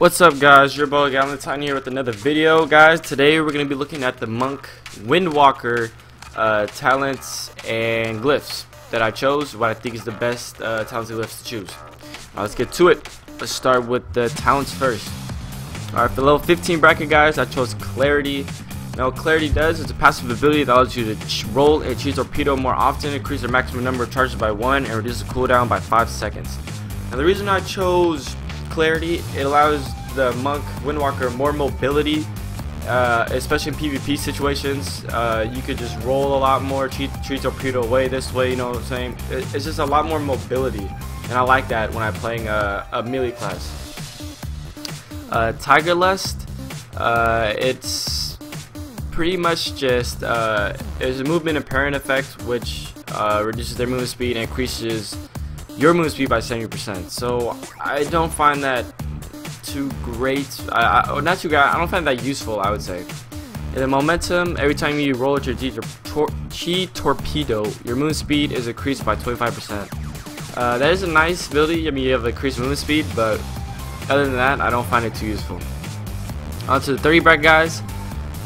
What's up, guys? Your boy Galarn here with another video. Guys, today we're going to be looking at the monk Windwalker talents and glyphs that I chose, what I think is the best talents and glyphs to choose. Let's get to it. Let's start with the talents first. Alright, for level 15 bracket, guys, I chose Clarity. Now what Clarity does is a passive ability that allows you to roll and choose torpedo more often, increase the maximum number of charges by 1, and reduce the cooldown by 5 seconds. Now the reason I chose Clarity, it allows the monk Windwalker more mobility, especially in PvP situations. You could just roll a lot more, treat torpedo away this way, you know what I'm saying? It's just a lot more mobility, and I like that when I'm playing a melee class. Tiger Lust, it's pretty much just there's a movement impairment effect which reduces their movement speed and increases your movement speed by 70%. So I don't find that too great. Not too great. I don't find that useful, I would say. And the momentum, every time you roll at your chi torpedo, your movement speed is increased by 25%. That is a nice ability. I mean, you have increased movement speed, but other than that, I don't find it too useful. On to the 30 bracket, guys.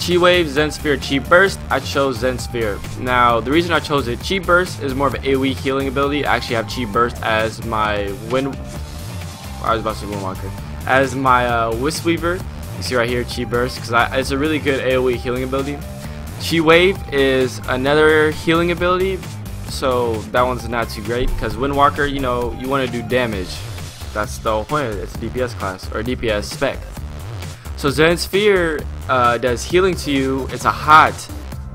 Chi Wave, Zen Sphere, Chi Burst. I chose Zen Sphere. Now, the reason I chose it, Chi Burst is more of an AoE healing ability. I actually have Chi Burst as my Windwalker. As my Wisp Weaver. You see right here, Chi Burst, because it's a really good AoE healing ability. Chi Wave is another healing ability, so that one's not too great, because Windwalker, you know, you want to do damage. That's the whole point. It's a DPS class, or DPS spec. So Zen Sphere does healing to you. It's a hot,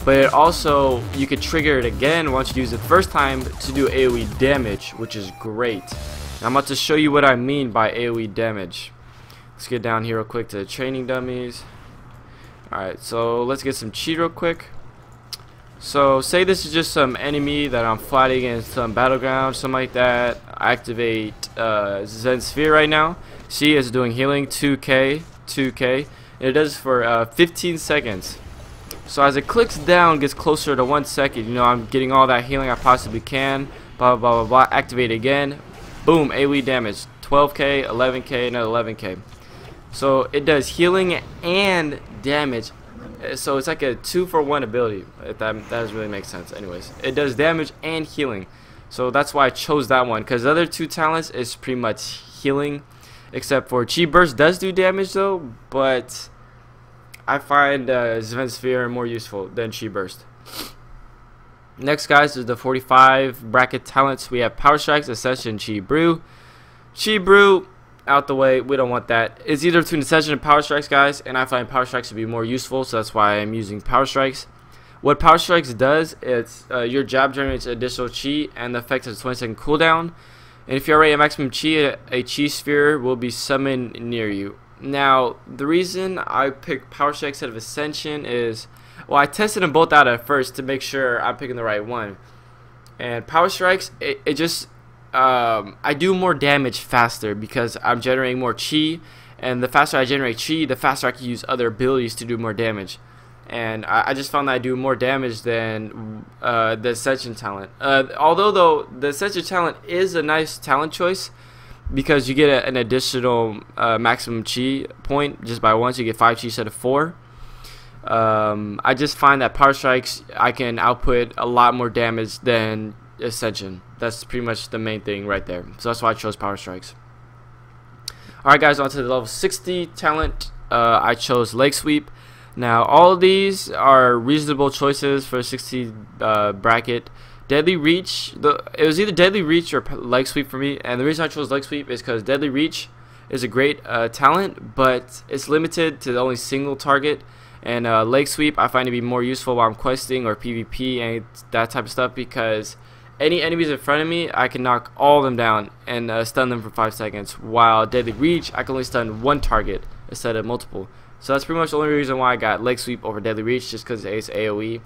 but it also, you could trigger it again once you use it the first time to do AoE damage, which is great. Now I'm about to show you what I mean by AoE damage. Let's get down here real quick to the training dummies. Alright, so let's get some cheat real quick. So say this is just some enemy that I'm fighting in some battleground, something like that. I activate Zen Sphere right now. See, it's doing healing 2k, and it does for 15 seconds. So as it clicks down, gets closer to 1 second, you know, I'm getting all that healing I possibly can. Blah blah blah blah. Activate again. Boom, AoE damage. 12k, 11k, another 11k. So it does healing and damage. So it's like a 2-for-1 ability, if that doesn't really make sense. Anyways, it does damage and healing. So that's why I chose that one, because the other two talents is pretty much healing, except for Chi Burst does do damage though, but I find Zen Sphere more useful than Chi Burst. Next, guys, is the 45 bracket talents. We have Power Strikes, Ascension, Chi Brew. Chi Brew, out the way, we don't want that. It's either between Ascension and Power Strikes, guys, and I find Power Strikes to be more useful, so that's why I'm using Power Strikes. What Power Strikes does, it's your jab generates additional Chi, and the effect is a 20-second cooldown. And if you're already at maximum Chi, a Chi Sphere will be summoned near you. Now, the reason I picked Power Strikes instead of Ascension is, well, I tested them both out at first to make sure I'm picking the right one. And Power Strikes, it just, I do more damage faster because I'm generating more Chi, and the faster I generate Chi, the faster I can use other abilities to do more damage. And I just found that I do more damage than the Ascension talent. Although though the Ascension talent is a nice talent choice because you get an additional maximum Chi point just by once. You get 5 Chi instead of 4. I just find that Power Strikes, I can output a lot more damage than Ascension. That's pretty much the main thing right there. So that's why I chose Power Strikes. Alright, guys, on to the level 60 talent. I chose Leg Sweep. Now all of these are reasonable choices for 60 bracket. Deadly Reach, it was either Deadly Reach or Leg Sweep for me, and the reason I chose Leg Sweep is because Deadly Reach is a great talent, but it's limited to only single target, and Leg Sweep I find to be more useful while I'm questing or PvP and that type of stuff, because any enemies in front of me, I can knock all of them down and stun them for 5 seconds, while Deadly Reach, I can only stun one target instead of multiple. So that's pretty much the only reason why I got Leg Sweep over Deadly Reach, just because it's AoE.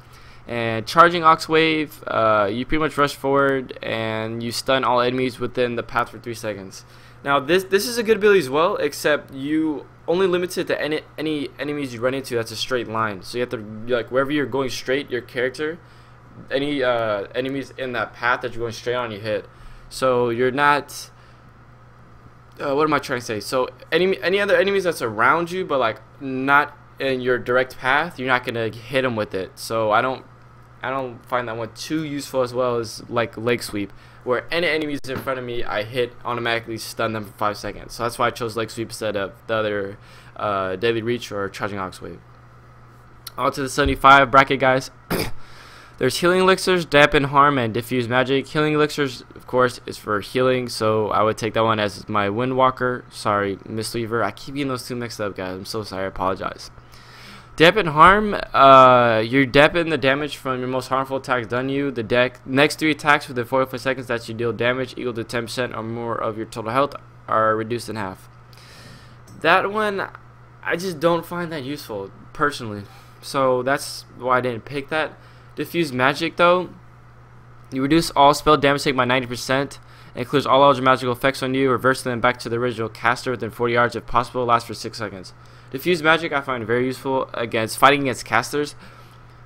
And Charging Ox Wave, you pretty much rush forward and you stun all enemies within the path for 3 seconds. Now this is a good ability as well, except you only limit it to any enemies you run into that's a straight line. So you have to, like, wherever you're going straight, your character, any enemies in that path that you're going straight on, you hit. So you're not what am I trying to say? So any other enemies that's around you, but like not in your direct path, you're not gonna hit them with it. So I don't find that one too useful, as well as like leg sweep, where any enemies in front of me, I hit, automatically stun them for 5 seconds. So that's why I chose leg sweep instead of the other deadly reach or charging ox wave. On to the 75 bracket, guys. There's healing elixirs, dampen harm, and diffuse magic. Healing elixirs, of course, is for healing, so I would take that one as my Windwalker. Sorry, Mistweaver. I keep getting those two mixed up, guys. I'm so sorry. I apologize. Dampen harm, you dampen the damage from your most harmful attacks done you. The next 3 attacks within 45 seconds that you deal damage equal to 10% or more of your total health are reduced in half. That one, I just don't find that useful, personally. So that's why I didn't pick that. Diffuse magic, though, you reduce all spell damage taken by 90%. It includes all eligible magical effects on you, reversing them back to the original caster within 40 yards if possible. Lasts for 6 seconds. Diffuse magic I find very useful against fighting against casters.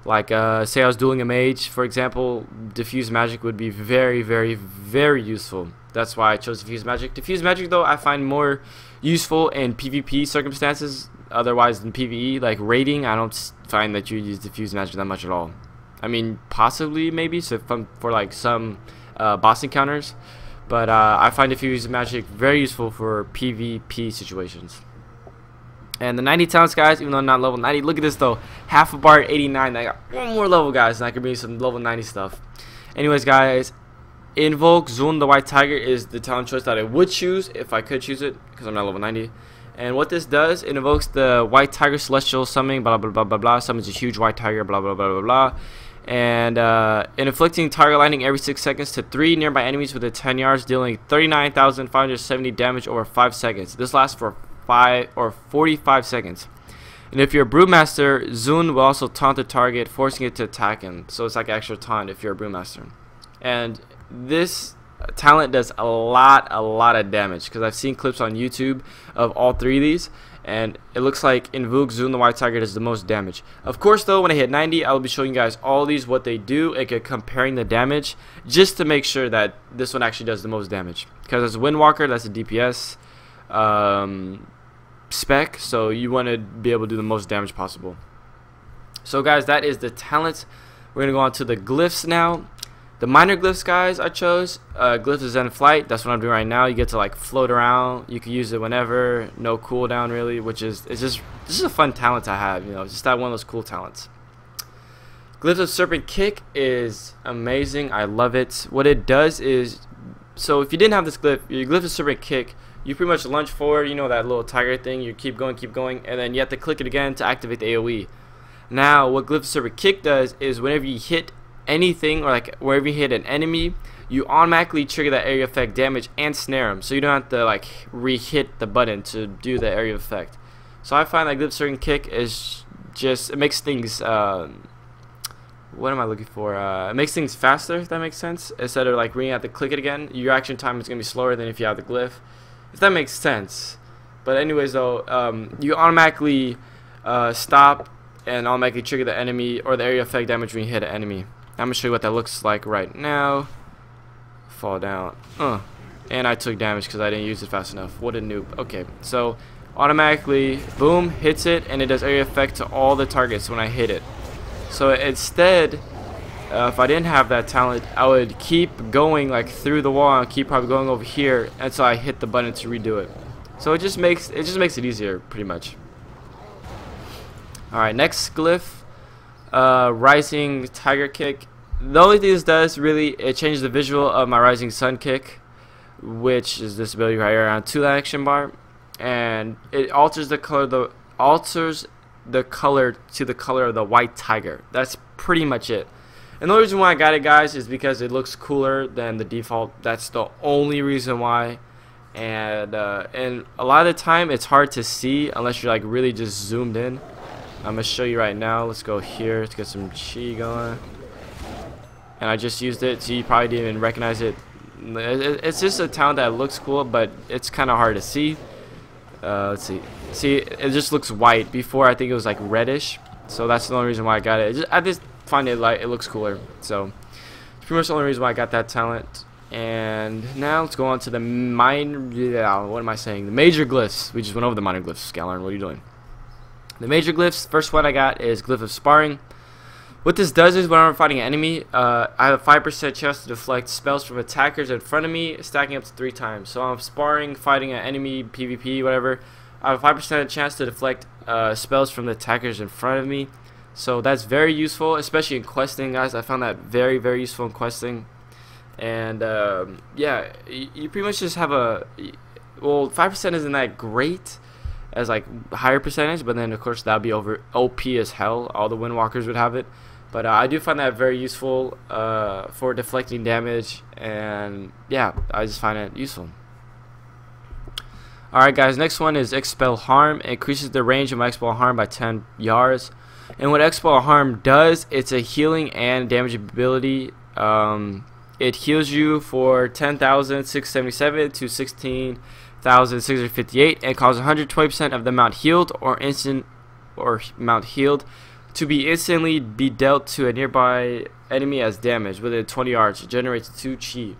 Like say I was dueling a mage, for example, diffuse magic would be very, very, very useful. That's why I chose diffuse magic. Diffuse magic, though, I find more useful in PvP circumstances otherwise than PvE. Like raiding, I don't find that you use diffuse magic that much at all. I mean, possibly, maybe, so for like some boss encounters, but I find diffuse magic very useful for PvP situations. And the 90 talents, guys, even though I'm not level 90, look at this though, half a bar at 89. I got one more level, guys, and I can bring some level 90 stuff. Anyways, guys, Invoke Zun the White Tiger is the talent choice that I would choose if I could choose it, because I'm not level 90. And what this does, it invokes the White Tiger Celestial Summoning, blah blah blah blah blah, summons a huge white tiger, blah blah blah blah blah. And in inflicting target lightning every 6 seconds to 3 nearby enemies within 10 yards, dealing 39,570 damage over 5 seconds. This lasts for 45 seconds. And if you're a Brewmaster, Zun will also taunt the target, forcing it to attack him. So it's like extra taunt if you're a Brewmaster. And this talent does a lot of damage, because I've seen clips on YouTube of all 3 of these, and it looks like Invoke Zun the White Tiger does the most damage. Of course, though, when I hit 90, I will be showing you guys all these, what they do, and comparing the damage, just to make sure that this one actually does the most damage. Because as Windwalker, that's a DPS spec, so you want to be able to do the most damage possible. So, guys, that is the talents. We're going to go on to the glyphs now. The minor glyphs, guys, I chose. Glyphs is Zen Flight. That's what I'm doing right now. You get to like float around. You can use it whenever. No cooldown really, which is this is a fun talent to have. You know, just that one of those cool talents. Glyphs of Serpent Kick is amazing. I love it. What it does is, so if you didn't have this glyph, your Glyph of Serpent Kick, you pretty much lunge forward. You know that little tiger thing. You keep going, and then you have to click it again to activate the AOE. Now, what Glyph of Serpent Kick does is whenever you hit anything, or like wherever you hit an enemy, you automatically trigger that area effect damage and snare them, so you don't have to like re-hit the button to do the area effect. So I find that Glyph Certain Kick is just, it makes things what am I looking for, it makes things faster, if that makes sense. Instead of like you have to click it again, your action time is gonna be slower than if you have the glyph, if that makes sense. But anyways, though, you automatically stop and automatically trigger the enemy or the area effect damage when you hit an enemy. I'm going to show you what that looks like right now. Fall down. And I took damage because I didn't use it fast enough. What a noob. Okay, so automatically, boom, hits it, and it does area effect to all the targets when I hit it. So instead, if I didn't have that talent, I would keep going like through the wall and keep probably going over here until I hit the button to redo it. So it just makes it easier, pretty much. All right, next glyph. Rising Tiger Kick. The only thing this does, really, it changes the visual of my Rising Sun Kick, which is this ability right here around 2 action bar, and it alters the color to the color of the white tiger. That's pretty much it. And the only reason why I got it, guys, is because it looks cooler than the default. That's the only reason why. And a lot of the time it's hard to see unless you're like really just zoomed in. I'm gonna show you right now. Let's go here to get some chi going. And I just used it, so you probably didn't even recognize it. It's just a talent that looks cool, but it's kind of hard to see. Let's see. See, it just looks white. Before, I think it was like reddish. So that's the only reason why I got it. I just find it like it looks cooler. So it's pretty much the only reason why I got that talent. And now let's go on to the what am I saying? The major glyphs. We just went over the minor glyphs. Galarn, what are you doing? The major glyphs. First one I got is Glyph of Sparring. What this does is when I'm fighting an enemy, I have a 5% chance to deflect spells from attackers in front of me, stacking up to 3 times. So I'm sparring, fighting an enemy, PvP, whatever. I have a 5% chance to deflect spells from the attackers in front of me. So that's very useful, especially in questing, guys. I found that very, very useful in questing. And yeah, you pretty much just have a, well, 5% isn't that great as like higher percentage, but then of course that'd be over OP as hell. All the Windwalkers would have it. But I do find that very useful for deflecting damage, and yeah, I just find it useful. Alright guys, next one is Expel Harm. It increases the range of my Expel Harm by 10 yards. And what Expel Harm does, it's a healing and damage ability. It heals you for 10,677 to 16,658 and causes 120% of the amount healed or amount healed to be instantly be dealt to a nearby enemy as damage within 20 yards. It generates 2 chi.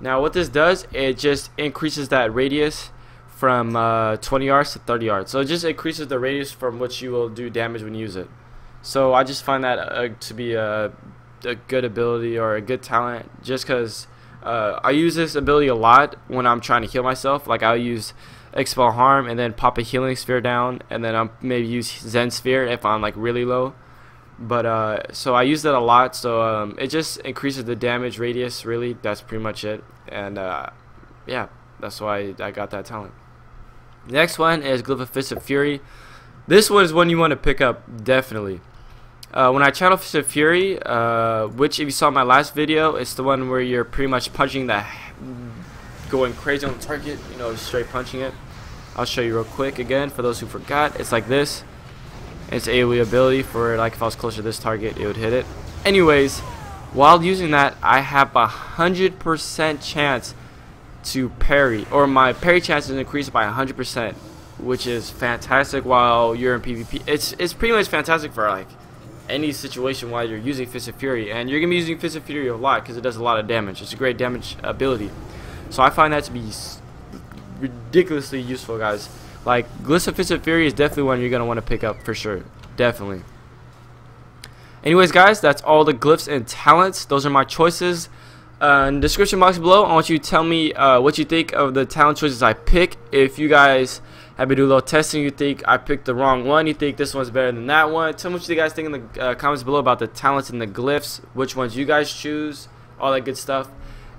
Now what this does, it just increases that radius from 20 yards to 30 yards. So it just increases the radius from which you will do damage when you use it. So I just find that to be a good ability or a good talent, just because I use this ability a lot when I'm trying to heal myself. Like I'll use Expel Harm and then pop a healing sphere down, and then I'll maybe use Zen Sphere if I'm like really low. But so I use that a lot, so it just increases the damage radius, really. That's pretty much it. And yeah, that's why I got that talent. The next one is Glyph of Fist of Fury. This one is one you want to pick up, definitely. When I channel Fist of Fury, which if you saw my last video, it's the one where you're pretty much punching the, going crazy on the target, you know, straight punching it. I'll show you real quick again for those who forgot. It's like this. It's AoE ability for, like, if I was closer to this target, it would hit it. Anyways, while using that, I have 100% chance to parry, or my parry chance is increased by 100%, which is fantastic while you're in PvP. It's pretty much fantastic for like any situation while you're using Fist of Fury, and you're gonna be using Fist of Fury a lot because it does a lot of damage. It's a great damage ability, so I find that to be ridiculously useful, guys. Like Glyph of Fist of Fury is definitely one you're gonna want to pick up for sure, definitely. Anyways, guys, that's all the glyphs and talents. Those are my choices. In the description box below, I want you to tell me what you think of the talent choices I pick. If you guys have been doing a little testing, you think I picked the wrong one, you think this one's better than that one, tell me what you guys think in the comments below about the talents and the glyphs, which ones you guys choose, all that good stuff.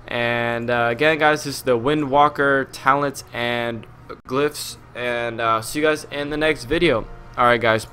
And again, guys, this is the Windwalker talents and glyphs, and see you guys in the next video. Alright, guys.